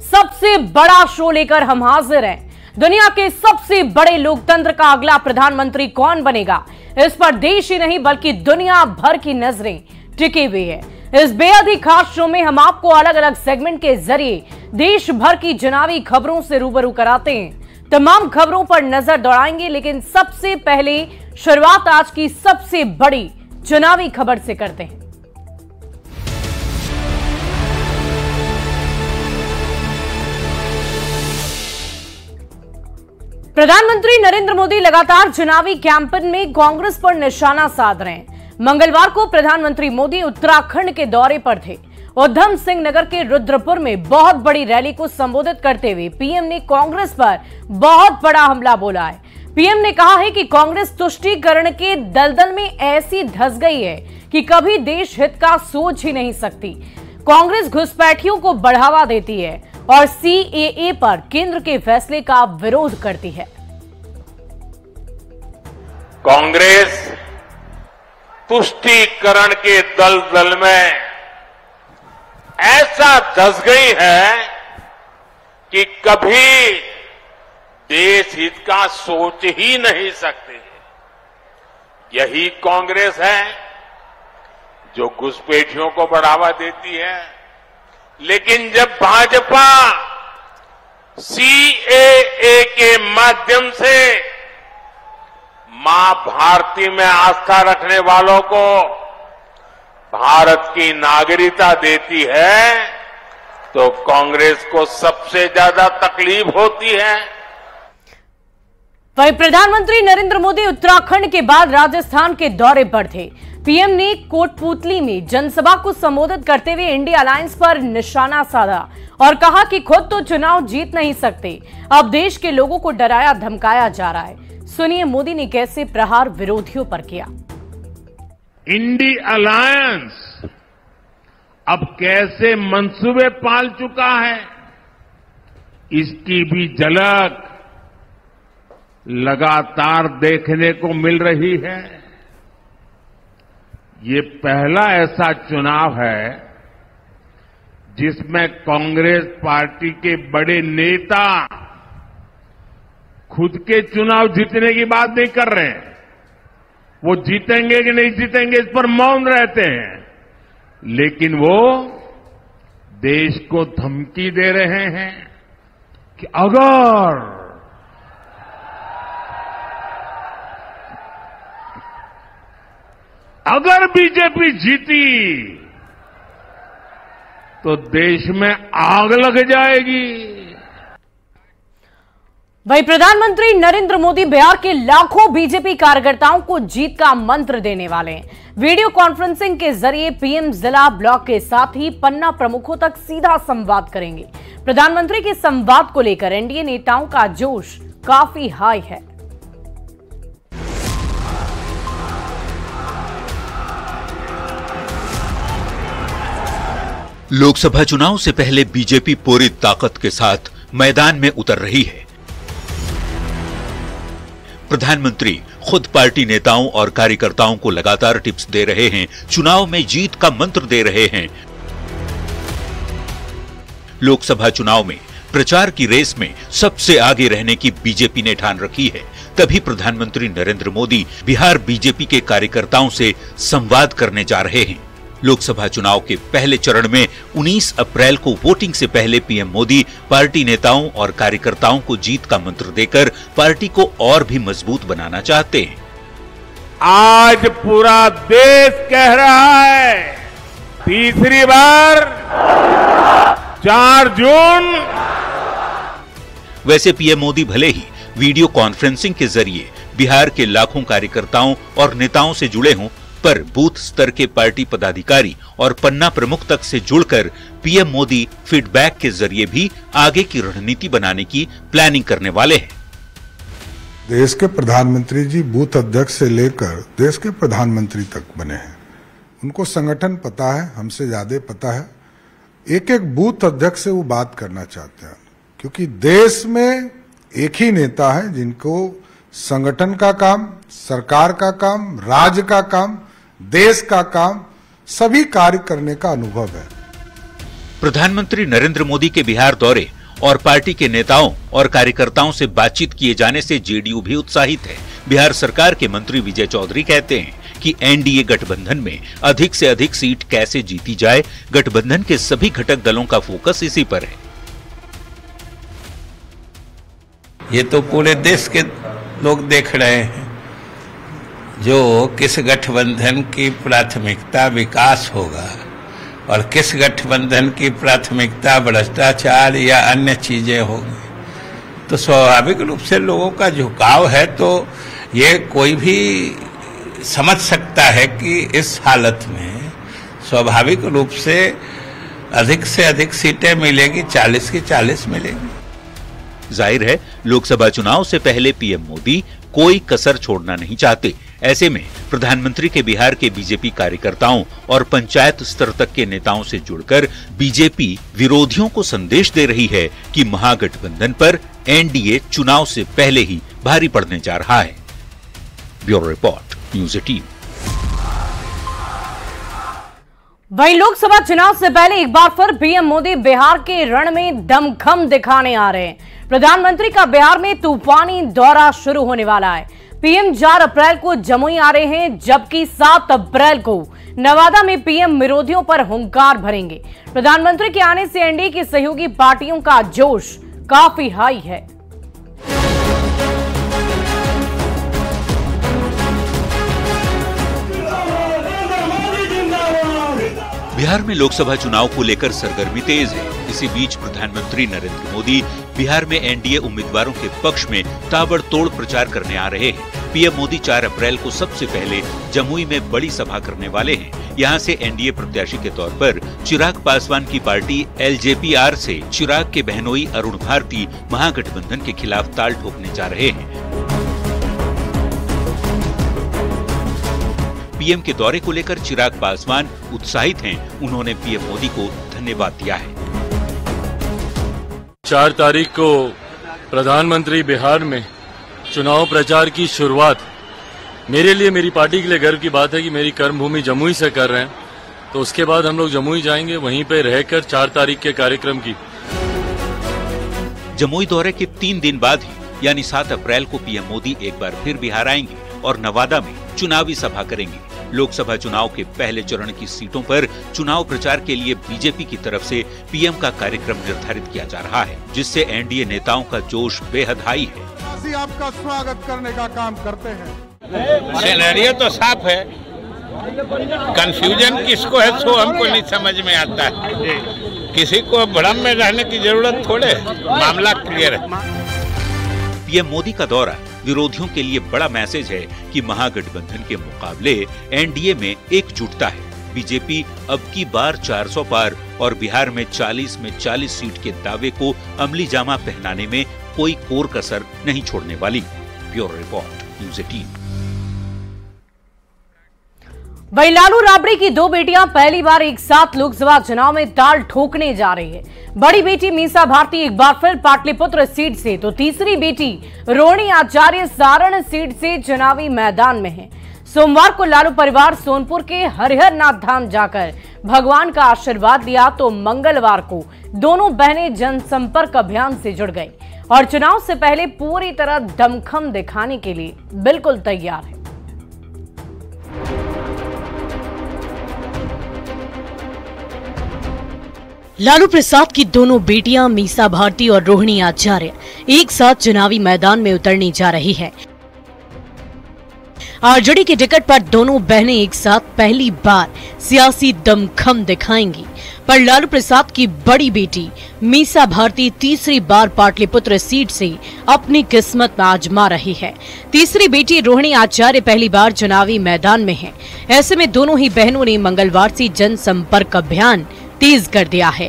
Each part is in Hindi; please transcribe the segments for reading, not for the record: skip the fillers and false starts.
सबसे बड़ा शो लेकर हम हाजिर हैं। दुनिया के सबसे बड़े लोकतंत्र का अगला प्रधानमंत्री कौन बनेगा, इस पर देश ही नहीं बल्कि दुनिया भर की नजरें टिकी हुई है। इस बेहद ही खास शो में हम आपको अलग अलग सेगमेंट के जरिए देश भर की चुनावी खबरों से रूबरू कराते हैं। तमाम खबरों पर नजर दौड़ाएंगे, लेकिन सबसे पहले शुरुआत आज की सबसे बड़ी चुनावी खबर से करते हैं। प्रधानमंत्री नरेंद्र मोदी लगातार चुनावी कैंपेन में कांग्रेस पर निशाना साध रहे हैं। मंगलवार को प्रधानमंत्री मोदी उत्तराखंड के दौरे पर थे। उधम सिंह नगर के रुद्रपुर में बहुत बड़ी रैली को संबोधित करते हुए पीएम ने कांग्रेस पर बहुत बड़ा हमला बोला है। पीएम ने कहा है कि कांग्रेस तुष्टीकरण के दलदल में ऐसी धंस गई है कि कभी देश हित का सोच ही नहीं सकती। कांग्रेस घुसपैठियों को बढ़ावा देती है और सीएए पर केंद्र के फैसले का विरोध करती है। कांग्रेस तुष्टीकरण के दलदल में ऐसा धंस गई है कि कभी देश हित का सोच ही नहीं सकती। यही कांग्रेस है जो घुसपैठियों को बढ़ावा देती है। लेकिन जब भाजपा सीएए के माध्यम से मां भारती में आस्था रखने वालों को भारत की नागरिकता देती है, तो कांग्रेस को सबसे ज्यादा तकलीफ होती है। वहीं प्रधानमंत्री नरेंद्र मोदी उत्तराखंड के बाद राजस्थान के दौरे पर थे। पीएम ने कोटपूतली में जनसभा को संबोधित करते हुए इंडिया अलायंस पर निशाना साधा और कहा कि खुद तो चुनाव जीत नहीं सकते, अब देश के लोगों को डराया धमकाया जा रहा है। सुनिए मोदी ने कैसे प्रहार विरोधियों पर किया। इंडिया अलायंस अब कैसे मंसूबे पाल चुका है, इसकी भी झलक लगातार देखने को मिल रही है। ये पहला ऐसा चुनाव है जिसमें कांग्रेस पार्टी के बड़े नेता खुद के चुनाव जीतने की बात नहीं कर रहे हैं। वो जीतेंगे कि नहीं जीतेंगे इस पर मौन रहते हैं, लेकिन वो देश को धमकी दे रहे हैं कि अगर बीजेपी जीती तो देश में आग लग जाएगी। वहीं प्रधानमंत्री नरेंद्र मोदी बिहार के लाखों बीजेपी कार्यकर्ताओं को जीत का मंत्र देने वाले हैं। वीडियो कॉन्फ्रेंसिंग के जरिए पीएम जिला ब्लॉक के साथ ही पन्ना प्रमुखों तक सीधा संवाद करेंगे। प्रधानमंत्री के संवाद को लेकर एनडीए नेताओं का जोश काफी हाई है। लोकसभा चुनाव से पहले बीजेपी पूरी ताकत के साथ मैदान में उतर रही है। प्रधानमंत्री खुद पार्टी नेताओं और कार्यकर्ताओं को लगातार टिप्स दे रहे हैं, चुनाव में जीत का मंत्र दे रहे हैं। लोकसभा चुनाव में प्रचार की रेस में सबसे आगे रहने की बीजेपी ने ठान रखी है। तभी प्रधानमंत्री नरेंद्र मोदी बिहार बीजेपी के कार्यकर्ताओं से संवाद करने जा रहे हैं। लोकसभा चुनाव के पहले चरण में 19 अप्रैल को वोटिंग से पहले पीएम मोदी पार्टी नेताओं और कार्यकर्ताओं को जीत का मंत्र देकर पार्टी को और भी मजबूत बनाना चाहते हैं। आज पूरा देश कह रहा है, तीसरी बार 4 जून। वैसे पीएम मोदी भले ही वीडियो कॉन्फ्रेंसिंग के जरिए बिहार के लाखों कार्यकर्ताओं और नेताओं से जुड़े हों, पर बूथ स्तर के पार्टी पदाधिकारी और पन्ना प्रमुख तक से जुड़कर पीएम मोदी फीडबैक के जरिए भी आगे की रणनीति बनाने की प्लानिंग करने वाले हैं। देश के प्रधानमंत्री जी बूथ अध्यक्ष से लेकर देश के प्रधानमंत्री तक बने हैं। उनको संगठन पता है, हमसे ज्यादा पता है। एक एक बूथ अध्यक्ष से वो बात करना चाहते हैं, क्योंकि देश में एक ही नेता है जिनको संगठन का काम, सरकार का काम, राज्य का काम, देश का काम, सभी कार्य करने का अनुभव है। प्रधानमंत्री नरेंद्र मोदी के बिहार दौरे और पार्टी के नेताओं और कार्यकर्ताओं से बातचीत किए जाने से जेडीयू भी उत्साहित है। बिहार सरकार के मंत्री विजय चौधरी कहते हैं कि एनडीए गठबंधन में अधिक से अधिक सीट कैसे जीती जाए, गठबंधन के सभी घटक दलों का फोकस इसी पर है। ये तो पूरे देश के लोग देख रहे हैं जो किस गठबंधन की प्राथमिकता विकास होगा और किस गठबंधन की प्राथमिकता भ्रष्टाचार या अन्य चीजें होगी, तो स्वाभाविक रूप से लोगों का झुकाव है। तो ये कोई भी समझ सकता है कि इस हालत में स्वाभाविक रूप से अधिक सीटें मिलेगी, 40 की 40 मिलेगी। जाहिर है लोकसभा चुनाव से पहले पीएम मोदी कोई कसर छोड़ना नहीं चाहते। ऐसे में प्रधानमंत्री के बिहार के बीजेपी कार्यकर्ताओं और पंचायत स्तर तक के नेताओं से जुड़कर बीजेपी विरोधियों को संदेश दे रही है कि महागठबंधन पर एनडीए चुनाव से पहले ही भारी पड़ने जा रहा है। Bureau report, news 18। वहीं लोकसभा चुनाव से पहले एक बार फिर पीएम मोदी बिहार के रण में दमखम दिखाने आ रहे हैं। प्रधानमंत्री का बिहार में तूफानी दौरा शुरू होने वाला है। पीएम 4 अप्रैल को जमुई आ रहे हैं, जबकि 7 अप्रैल को नवादा में पीएम विरोधियों पर हुंकार भरेंगे। प्रधानमंत्री के आने से एनडीए की सहयोगी पार्टियों का जोश काफी हाई है। बिहार में लोकसभा चुनाव को लेकर सरगर्मी तेज है। इसी बीच प्रधानमंत्री नरेंद्र मोदी बिहार में एनडीए उम्मीदवारों के पक्ष में ताबड़तोड़ प्रचार करने आ रहे हैं। पीएम मोदी 4 अप्रैल को सबसे पहले जमुई में बड़ी सभा करने वाले हैं। यहां से एनडीए प्रत्याशी के तौर पर चिराग पासवान की पार्टी एलजेपीआर से चिराग के बहनोई अरुण भारती महागठबंधन के खिलाफ ताल ठोकने जा रहे हैं। पीएम के दौरे को लेकर चिराग पासवान उत्साहित हैं। उन्होंने पीएम मोदी को धन्यवाद दिया है। 4 तारीख को प्रधानमंत्री बिहार में चुनाव प्रचार की शुरुआत मेरे लिए, मेरी पार्टी के लिए गर्व की बात है कि मेरी कर्मभूमि जमुई से कर रहे हैं। तो उसके बाद हम लोग जमुई जाएंगे, वहीं पे रहकर 4 तारीख के कार्यक्रम की। जमुई दौरे के 3 दिन बाद ही यानी 7 अप्रैल को पीएम मोदी एक बार फिर बिहार आएंगे और नवादा में चुनावी सभा करेंगे। लोकसभा चुनाव के पहले चरण की सीटों पर चुनाव प्रचार के लिए बीजेपी की तरफ से पीएम का कार्यक्रम निर्धारित किया जा रहा है, जिससे एनडीए नेताओं का जोश बेहद हाई है। आपका स्वागत करने का काम करते हैं। सिनेरियो तो साफ है, कंफ्यूजन किसको है सो हमको नहीं समझ में आता है। किसी को भ्रम में रहने की जरूरत थोड़े, मामला क्लियर है। पीएम मोदी का दौरा विरोधियों के लिए बड़ा मैसेज है कि महागठबंधन के मुकाबले एनडीए में एकजुटता है। बीजेपी अब की बार 400 पार और बिहार में 40 में 40 सीट के दावे को अमली जामा पहनाने में कोई कोर कसर नहीं छोड़ने वाली। Bureau report, news 18। वहीं लालू राबड़ी की 2 बेटियां पहली बार एक साथ लोकसभा चुनाव में ताल ठोकने जा रही है। बड़ी बेटी मीसा भारती एक बार फिर पाटलिपुत्र सीट से, तो तीसरी बेटी रोहिणी आचार्य सारण सीट से चुनावी मैदान में है। सोमवार को लालू परिवार सोनपुर के हरिहर नाथ धाम जाकर भगवान का आशीर्वाद लिया, तो मंगलवार को दोनों बहनें जनसंपर्क अभियान से जुड़ गई और चुनाव से पहले पूरी तरह दमखम दिखाने के लिए बिल्कुल तैयार है। लालू प्रसाद की दोनों बेटियां मीसा भारती और रोहिणी आचार्य एक साथ चुनावी मैदान में उतरने जा रही है। आरजेडी के टिकट पर दोनों बहनें एक साथ पहली बार सियासी दमखम दिखाएंगी, पर लालू प्रसाद की बड़ी बेटी मीसा भारती तीसरी बार पाटलिपुत्र सीट से अपनी किस्मत आजमा रही है। तीसरी बेटी रोहिणी आचार्य पहली बार चुनावी मैदान में है। ऐसे में दोनों ही बहनों ने मंगलवार से जनसंपर्क अभियान तेज कर दिया है।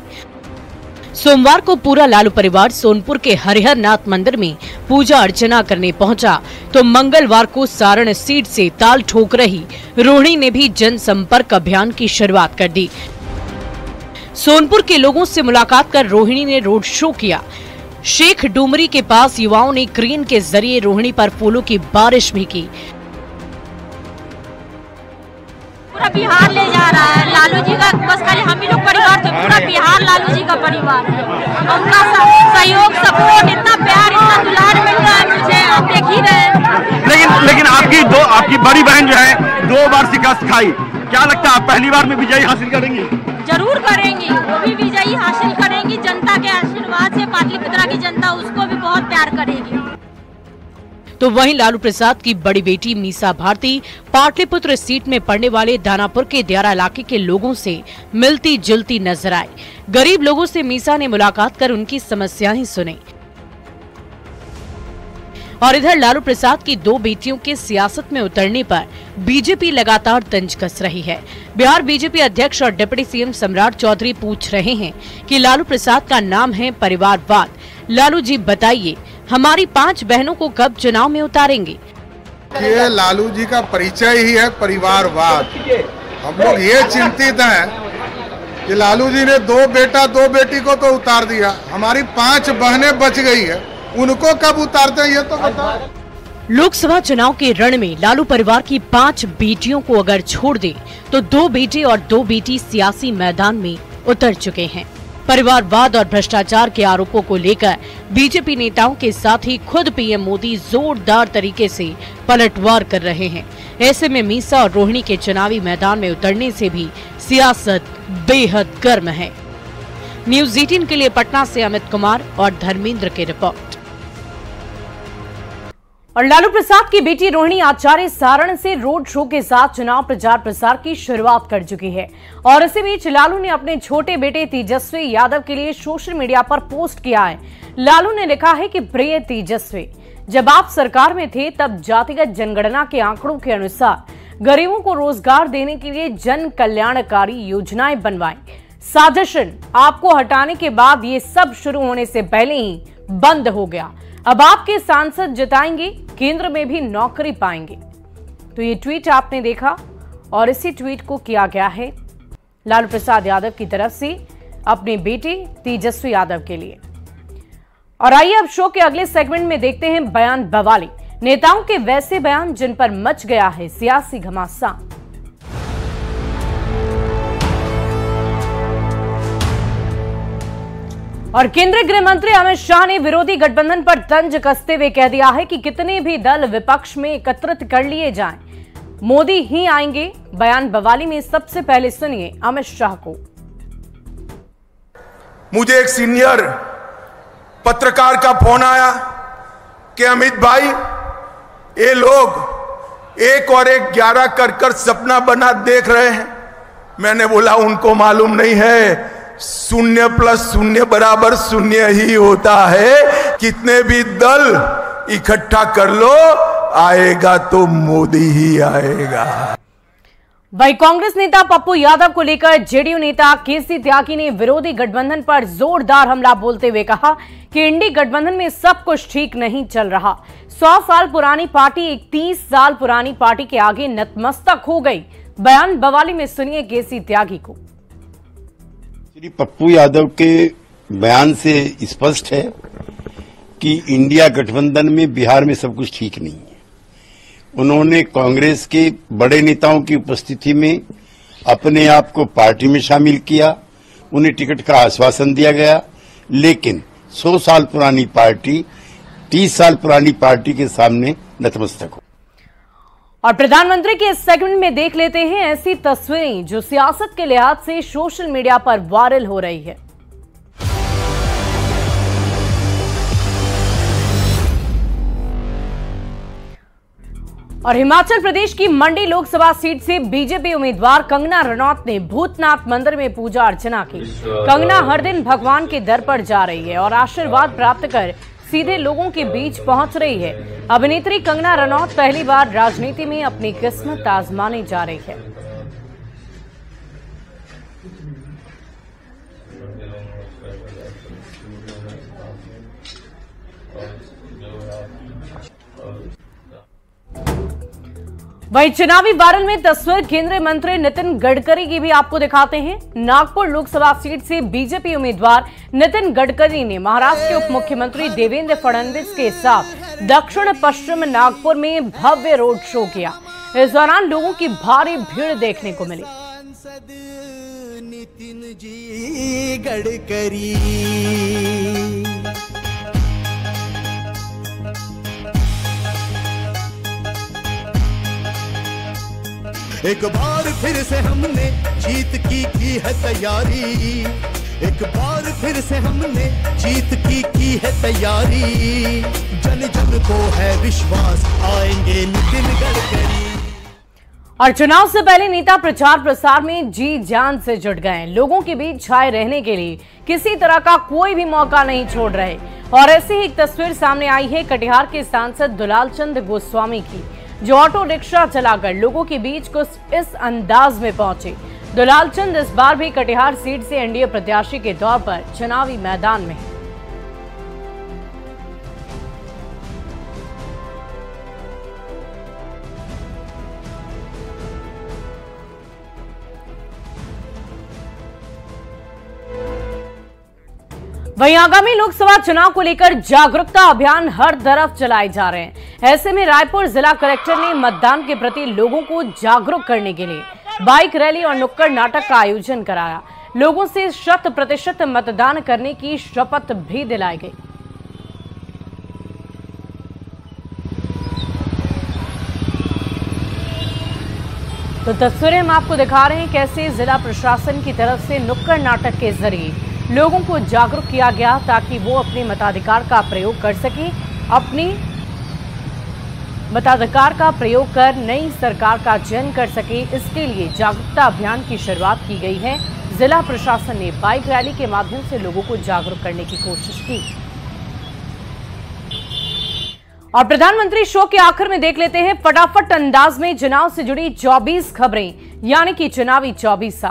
सोमवार को पूरा लालू परिवार सोनपुर के हरिहर नाथ मंदिर में पूजा अर्चना करने पहुंचा, तो मंगलवार को सारण सीट से ताल ठोक रही रोहिणी ने भी जनसंपर्क अभियान की शुरुआत कर दी। सोनपुर के लोगों से मुलाकात कर रोहिणी ने रोड शो किया। शेख डुमरी के पास युवाओं ने क्रेन के जरिए रोहिणी पर फूलों की बारिश भी की। बिहार ले जा रहा है। लालू जी का बस खाली हम ही लोग परिवार थे, पूरा बिहार लालू जी का परिवार है। उनका सहयोग, सपोर्ट, इतना प्यार, इतना दुलार मिल रहा है मुझे, आप देख ही रहे हैं। लेकिन आपकी बड़ी बहन जो है 2 बार शिकस्त खाई, क्या लगता है आप पहली बार में विजयी हासिल करेंगी? जरूर करेंगी, वो भी विजयी हासिल करेंगी। जनता के आशीर्वाद से पाटलिपुत्रा की जनता उसको भी बहुत प्यार करेगी। तो वहीं लालू प्रसाद की बड़ी बेटी मीसा भारती पाटलिपुत्र सीट में पड़ने वाले दानापुर के दियारा इलाके के लोगों से मिलती जुलती नजर आई। गरीब लोगों से मीसा ने मुलाकात कर उनकी समस्याएं सुनी। और इधर लालू प्रसाद की 2 बेटियों के सियासत में उतरने पर बीजेपी लगातार तंज कस रही है। बिहार बीजेपी अध्यक्ष और डिप्टी सीएम सम्राट चौधरी पूछ रहे हैं कि लालू प्रसाद का नाम है परिवारवाद। लालू जी बताइए, हमारी 5 बहनों को कब चुनाव में उतारेंगे? ये लालू जी का परिचय ही है परिवारवाद। हम लोग ये चिंतित हैं कि लालू जी ने 2 बेटा 2 बेटी को तो उतार दिया, हमारी 5 बहनें बच गई है, उनको कब उतारते हैं ये तो बताओ। लोकसभा चुनाव के रण में लालू परिवार की 5 बेटियों को अगर छोड़ दे तो 2 बेटे और 2 बेटी सियासी मैदान में उतर चुके हैं। परिवारवाद और भ्रष्टाचार के आरोपों को लेकर बीजेपी नेताओं के साथ ही खुद पीएम मोदी जोरदार तरीके से पलटवार कर रहे हैं। ऐसे में मीसा और रोहिणी के चुनावी मैदान में उतरने से भी सियासत बेहद गर्म है। न्यूज़ 18 के लिए पटना से अमित कुमार और धर्मेंद्र की रिपोर्ट। और लालू प्रसाद की बेटी रोहिणी आचार्य सारण से रोड शो के साथ चुनाव प्रचार प्रसार की शुरुआत कर चुकी है। और इसी बीच लालू ने अपने छोटे बेटे तेजस्वी यादव के लिए सोशल मीडिया पर पोस्ट किया है। लालू ने लिखा है कि प्रिय तेजस्वी, जब आप सरकार में थे तब जातिगत जनगणना के आंकड़ों के अनुसार गरीबों को रोजगार देने के लिए जन कल्याणकारी योजनाएं बनवाई। साजिशन आपको हटाने के बाद ये सब शुरू होने से पहले ही बंद हो गया। अब आपके सांसद जिताएंगे, केंद्र में भी नौकरी पाएंगे। तो ये ट्वीट आपने देखा और इसी ट्वीट को किया गया है लालू प्रसाद यादव की तरफ से अपने बेटे तेजस्वी यादव के लिए। और आइए अब शो के अगले सेगमेंट में देखते हैं बयान बवाली, नेताओं के वैसे बयान जिन पर मच गया है सियासी घमासान। और केंद्रीय गृह मंत्री अमित शाह ने विरोधी गठबंधन पर तंज कसते हुए कह दिया है कि कितने भी दल विपक्ष में एकत्रित कर लिए जाएं, मोदी ही आएंगे। बयान बवाली में सबसे पहले सुनिए अमित शाह को। मुझे एक सीनियर पत्रकार का फोन आया कि अमित भाई, ये लोग 1 और 1 11 कर सपना बना देख रहे हैं। मैंने बोला उनको मालूम नहीं है 0 + 0 = 0 ही होता है। कितने भी दल इकट्ठा कर लो, आएगा तो मोदी ही आएगा। वही कांग्रेस नेता पप्पू यादव को लेकर जेडीयू नेता केसी त्यागी ने विरोधी गठबंधन पर जोरदार हमला बोलते हुए कहा कि इंडी गठबंधन में सब कुछ ठीक नहीं चल रहा। 100 साल पुरानी पार्टी 31 साल पुरानी पार्टी के आगे नतमस्तक हो गई। बयान बवाली में सुनिए केसी त्यागी को। श्री पप्पू यादव के बयान से स्पष्ट है कि इंडिया गठबंधन में बिहार में सब कुछ ठीक नहीं है। उन्होंने कांग्रेस के बड़े नेताओं की उपस्थिति में अपने आप को पार्टी में शामिल किया, उन्हें टिकट का आश्वासन दिया गया, लेकिन 100 साल पुरानी पार्टी 30 साल पुरानी पार्टी के सामने नतमस्तक हो। और प्रधानमंत्री के इस सेगमेंट में देख लेते हैं ऐसी तस्वीरें जो सियासत के लिहाज से सोशल मीडिया पर वायरल हो रही है। और हिमाचल प्रदेश की मंडी लोकसभा सीट से बीजेपी उम्मीदवार कंगना रनौत ने भूतनाथ मंदिर में पूजा अर्चना की। कंगना हर दिन भगवान के दर पर जा रही है और आशीर्वाद प्राप्त कर सीधे लोगों के बीच पहुंच रही है। अभिनेत्री कंगना रनौत पहली बार राजनीति में अपनी किस्मत आजमाने जा रही है। वहीं चुनावी वायरल में तस्वीर केंद्रीय मंत्री नितिन गडकरी की भी आपको दिखाते हैं। नागपुर लोकसभा सीट से बीजेपी उम्मीदवार नितिन गडकरी ने महाराष्ट्र के उप मुख्यमंत्री देवेंद्र फडणवीस के साथ दक्षिण पश्चिम नागपुर में भव्य रोड शो किया। इस दौरान लोगों की भारी भीड़ देखने को मिली। नितिन जी गडकरी, एक बार फिर से हमने जीत की है तैयारी, एक बार फिर से हमने जीत की है तैयारी, जन जन को है विश्वास आएंगे नितिन गडकरी। और चुनाव से पहले नेता प्रचार प्रसार में जी जान से जुट गए। लोगों के बीच छाए रहने के लिए किसी तरह का कोई भी मौका नहीं छोड़ रहे। और ऐसी ही एक तस्वीर सामने आई है कटिहार के सांसद दुलालचंद गोस्वामी की, जो ऑटो रिक्शा चलाकर लोगों के बीच कुछ इस अंदाज में पहुंचे। दुलालचंद इस बार भी कटिहार सीट से एनडीए प्रत्याशी के तौर पर चुनावी मैदान में है। वहीं आगामी लोकसभा चुनाव को लेकर जागरूकता अभियान हर तरफ चलाए जा रहे हैं। ऐसे में रायपुर जिला कलेक्टर ने मतदान के प्रति लोगों को जागरूक करने के लिए बाइक रैली और नुक्कड़ नाटक का आयोजन कराया। लोगों से 100% मतदान करने की शपथ भी दिलाई गई। तो तस्वीरें हम आपको दिखा रहे हैं कैसे जिला प्रशासन की तरफ से नुक्कड़ नाटक के जरिए लोगों को जागरूक किया गया, ताकि वो अपने मताधिकार का प्रयोग कर सके, अपनी मताधिकार का प्रयोग कर नई सरकार का चयन कर सके। इसके लिए जागरूकता अभियान की शुरुआत की गई है। जिला प्रशासन ने बाइक रैली के माध्यम से लोगों को जागरूक करने की कोशिश की। और प्रधानमंत्री शो के आखिर में देख लेते हैं फटाफट अंदाज में चुनाव से जुड़ी 24 खबरें, यानी कि चुनावी 24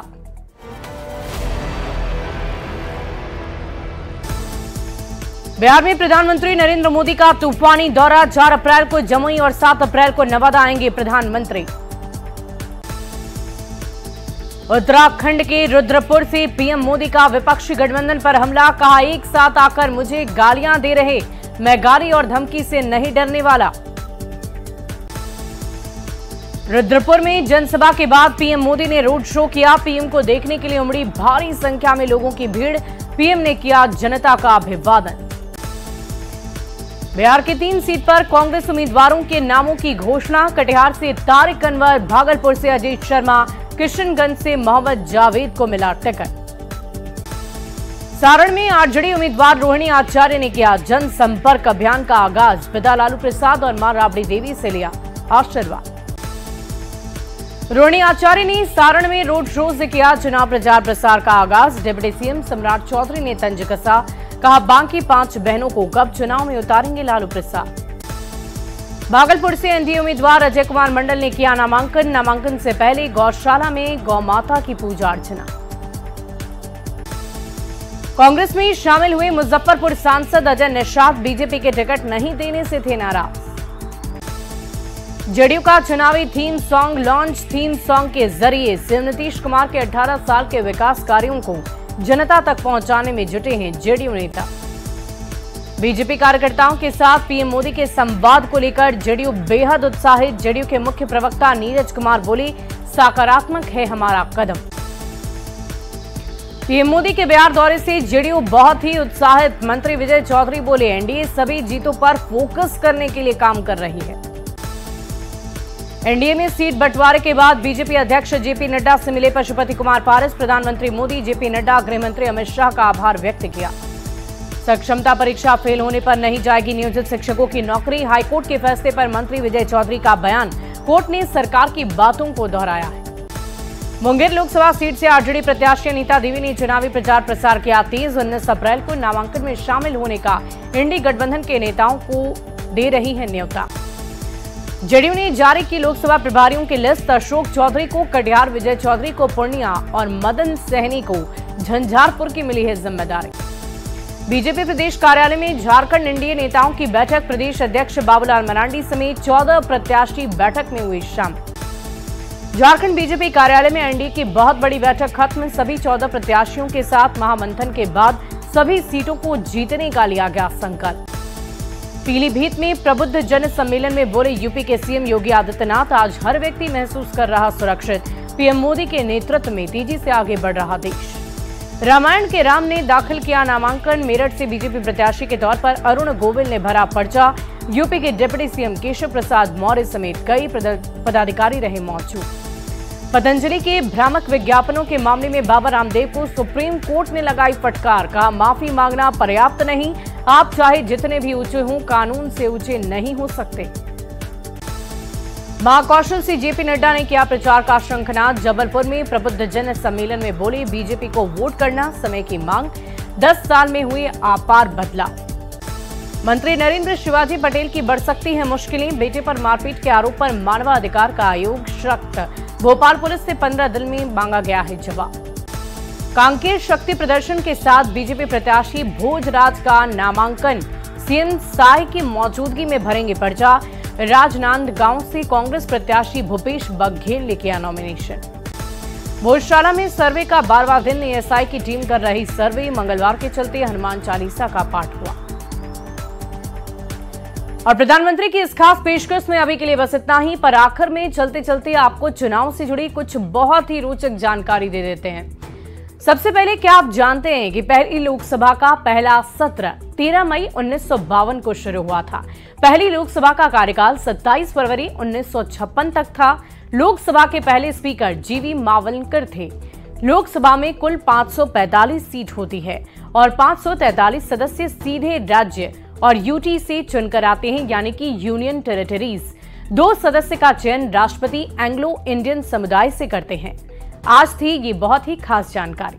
बिहार में प्रधानमंत्री नरेंद्र मोदी का तूफानी दौरा। 4 अप्रैल को जमुई और 7 अप्रैल को नवादा आएंगे प्रधानमंत्री। उत्तराखंड के रुद्रपुर से पीएम मोदी का विपक्षी गठबंधन पर हमला। कहा, एक साथ आकर मुझे गालियां दे रहे, मैं गाली और धमकी से नहीं डरने वाला। रुद्रपुर में जनसभा के बाद पीएम मोदी ने रोड शो किया। पीएम को देखने के लिए उमड़ी भारी संख्या में लोगों की भीड़। पीएम ने किया जनता का अभिवादन। बिहार की 3 सीट पर कांग्रेस उम्मीदवारों के नामों की घोषणा। कटिहार से तारिक अनवर, भागलपुर से अजीत शर्मा, किशनगंज से मोहम्मद जावेद को मिला टिकट। सारण में आरजेडी उम्मीदवार रोहिणी आचार्य ने किया जनसंपर्क अभियान का आगाज। पिता लालू प्रसाद और मां राबड़ी देवी से लिया आशीर्वाद। रोहिणी आचार्य ने सारण में रोड शो से किया चुनाव प्रचार प्रसार का आगाज। डिप्टी सीएम सम्राट चौधरी ने तंज कसा। कहा, बाकी 5 बहनों को कब चुनाव में उतारेंगे लालू प्रसाद। भागलपुर से एनडीए उम्मीदवार अजय कुमार मंडल ने किया नामांकन। नामांकन से पहले गौशाला में गौ माता की पूजा अर्चना। कांग्रेस में शामिल हुए मुजफ्फरपुर सांसद अजय निषाद बीजेपी के टिकट नहीं देने से थे नाराज। जेडीयू का चुनावी theme song launch. Theme song के जरिए सीएम नीतीश कुमार के 18 साल के विकास कार्यों को जनता तक पहुंचाने में जुटे हैं जेडीयू नेता। बीजेपी कार्यकर्ताओं के साथ पीएम मोदी के संवाद को लेकर जेडीयू बेहद उत्साहित। जेडीयू के मुख्य प्रवक्ता नीरज कुमार बोले, सकारात्मक है हमारा कदम। पीएम मोदी के बिहार दौरे से जेडीयू बहुत ही उत्साहित। मंत्री विजय चौधरी बोले, एनडीए सभी जीतों पर फोकस करने के लिए काम कर रही है। एनडीए में सीट बंटवारे के बाद बीजेपी अध्यक्ष जेपी नड्डा से मिले पशुपति कुमार पारस। प्रधानमंत्री मोदी, जेपी नड्डा, गृहमंत्री अमित शाह का आभार व्यक्त किया। सक्षमता परीक्षा फेल होने पर नहीं जाएगी नियोजित शिक्षकों की नौकरी। हाईकोर्ट के फैसले पर मंत्री विजय चौधरी का बयान। कोर्ट ने सरकार की बातों को दोहराया है। मुंगेर लोकसभा सीट से आरजेडी प्रत्याशी अनीता देवी ने चुनावी प्रचार प्रसार किया तेज। 19 अप्रैल को नामांकन में शामिल होने का इंडी गठबंधन के नेताओं को दे रही है न्योता। जेडीयू ने जारी की लोकसभा प्रभारियों की लिस्ट। अशोक चौधरी को कटिहार, विजय चौधरी को पूर्णिया और मदन सहनी को झंझारपुर की मिली है जिम्मेदारी। बीजेपी प्रदेश कार्यालय में झारखंड एनडीए नेताओं की बैठक। प्रदेश अध्यक्ष बाबूलाल मरांडी समेत 14 प्रत्याशी बैठक में हुए शामिल। झारखंड बीजेपी कार्यालय में एनडीए की बहुत बड़ी बैठक खत्म। सभी 14 प्रत्याशियों के साथ महामंथन के बाद सभी सीटों को जीतने का लिया गया संकल्प। पीलीभीत में प्रबुद्ध जन सम्मेलन में बोले यूपी के सीएम योगी आदित्यनाथ, आज हर व्यक्ति महसूस कर रहा सुरक्षित, पीएम मोदी के नेतृत्व में तेजी से आगे बढ़ रहा देश। रामायण के राम ने दाखिल किया नामांकन, मेरठ से बीजेपी प्रत्याशी के तौर पर अरुण गोविल ने भरा पर्चा। यूपी के डिप्टी सीएम केशव प्रसाद मौर्य समेत कई पदाधिकारी रहे मौजूद। पतंजलि के भ्रामक विज्ञापनों के मामले में बाबा रामदेव को सुप्रीम कोर्ट ने लगाई फटकार, कहा माफी मांगना पर्याप्त नहीं, आप चाहे जितने भी ऊंचे हों, कानून से ऊंचे नहीं हो सकते। महाकौशल से जेपी नड्डा ने किया प्रचार का शंखनाद, जबलपुर में प्रबुद्ध जन सम्मेलन में बोले बीजेपी को वोट करना समय की मांग, 10 साल में हुए अपार बदलाव। मंत्री नरेंद्र शिवाजी पटेल की बढ़ सकती है मुश्किलें, बेटे पर मारपीट के आरोप पर मानवाधिकार का आयोग सख्त, भोपाल पुलिस से 15 दिन में मांगा गया है जवाब। कांकेर शक्ति प्रदर्शन के साथ बीजेपी प्रत्याशी भोजराज का नामांकन, सीएम साय की मौजूदगी में भरेंगे पर्चा। राजनांदगांव से कांग्रेस प्रत्याशी भूपेश बघेल ने किया नॉमिनेशन। भोजशाला में सर्वे का 12वां दिन, एएसआई की टीम कर रही सर्वे, मंगलवार के चलते हनुमान चालीसा का पाठ हुआ। और प्रधानमंत्री की इस खास पेशकश में अभी के लिए बस इतना ही, पर आखिर में चलते चलते आपको चुनाव से जुड़ी कुछ बहुत ही रोचक जानकारी दे देते हैं। सबसे पहले क्या आप जानते हैं कि पहली लोकसभा का पहला सत्र 13 मई 1952 को शुरू हुआ था। पहली लोकसभा का कार्यकाल 27 फरवरी 1956 तक था। लोकसभा के पहले स्पीकर जीवी मावलकर थे। लोकसभा में कुल 545 सीट होती है और 543 सदस्य सीधे राज्य और यूटी से चुनकर आते हैं, यानी कि यूनियन टेरिटरीज। 2 सदस्य का चयन राष्ट्रपति एंग्लो इंडियन समुदाय से करते हैं। आज थी ये बहुत ही खास जानकारी।